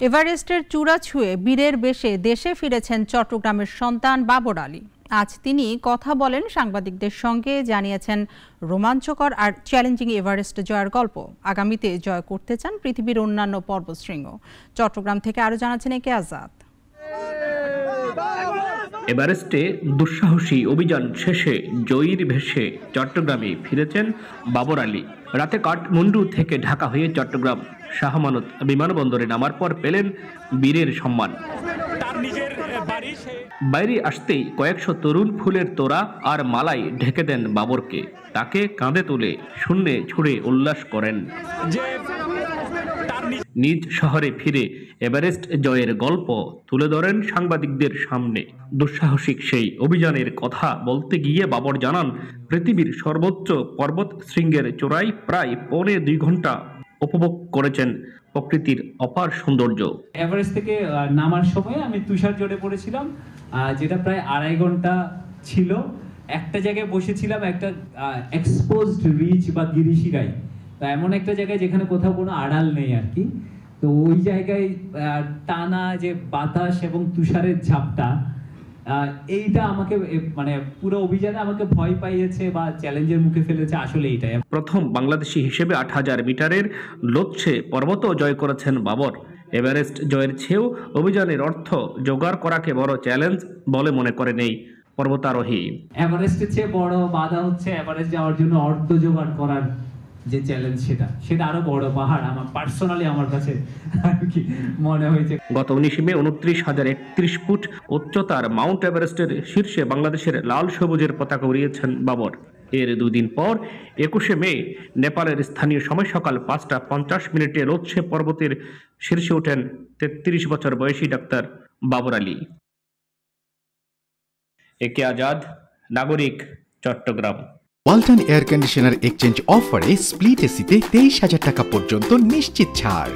এভারেস্টের চূড়া ছুঁয়ে বীরের বেশে দেশে ফিরেছেন চট্টগ্রামের সন্তান বাবর আলী। আজ তিনি কথা বলেন সাংবাদিকদের সঙ্গে, জানিয়েছেন রোমাঞ্চকর আর চ্যালেঞ্জিং এভারেস্ট জয়ের গল্প। আগামীতে জয় করতে চান পৃথিবীর অন্যান্য পর্বতশৃঙ্গ। চট্টগ্রাম থেকে আরও জানাচ্ছেন একে আজাদ। এভারেস্টে দুঃসাহসী অভিযান শেষে জয়ীর ভেসে চট্টগ্রামে ফিরেছেন বাবর আলী। রাতে কাঠমান্ডু থেকে ঢাকা হয়ে চট্টগ্রাম শাহ আমানত বিমানবন্দরে নামার পর পেলেন বীরের সম্মান। বাইরে আসতেই কয়েকশো তরুণ ফুলের তোড়া আর মালাই ঢেকে দেন বাবরকে। তাকে কাঁধে তুলে শূন্যে ছুড়ে উল্লাস করেন। নিজ শহরে ফিরে এভারেস্ট জয়ের গল্প তুলে ধরেন সাংবাদিকদের সামনে। দুঃসাহসিক সেই অভিযানের কথা বলতে গিয়ে বাবর জানান, পৃথিবীর সর্বোচ্চ পর্বত শৃঙ্গের চূড়ায় প্রায় 2.5 ঘন্টা উপভোগ করেছেন প্রকৃতির অপার সৌন্দর্য। এভারেস্ট থেকে নামার সময় আমি তুষার জড়ে পড়েছিলাম, যেটা প্রায় 2.5 ঘন্টা ছিল। একটা জায়গায় বসেছিলাম, একটা এক্সপোজড রিচ বা গিরিশিরায়, তো এমন একটা জায়গায় যেখানে কোথাও কোনো আড়াল নেই আর কি। তো ওই জায়গায় টানা যে বাতাস এবং তুষারের ঝাপটা, এইটা আমাকে মানে পুরো অভিযানে আমাকে ভয় পাইয়েছে বা চ্যালেঞ্জের মুখে ফেলেছে। আসলে এইটাই প্রথম বাংলাদেশি হিসেবে 8000 মিটারের লোৎসে পর্বত জয় করেছেন বাবর। এভারেস্ট জয়ের চেয়েও অভিযানের অর্থ জোগাড় করাকে বড় চ্যালেঞ্জ বলে মনে করেন এই পর্বতারোহী। এভারেস্টের চেয়ে বড় বাধা হচ্ছে এভারেস্ট যাওয়ার জন্য অর্থ জোগাড় করার যে চ্যালেঞ্জ, সেটা আরো বড় পাহাড় আমার পার্সোনালি আমার কাছে মনে হয়েছে। গত 19 মে 29,031 ফুট উচ্চতার মাউন্ট এভারেস্টের শীর্ষে বাংলাদেশের লাল সবুজের পতাকা উড়িয়েছেন বাবর। এর 2 দিন পর 21 মে নেপালের স্থানীয় সময় সকাল 5টা 50 লোৎসে পর্বতের শীর্ষে ওঠেন 33 বছর বয়সী ডাক্তার বাবর আলী। একে আজাদ, নাগরিক, Chattogram. Walton air conditioner exchange অফারে স্প্লিট এসিতে 23,000 টাকা পর্যন্ত নিশ্চিত ছাড়।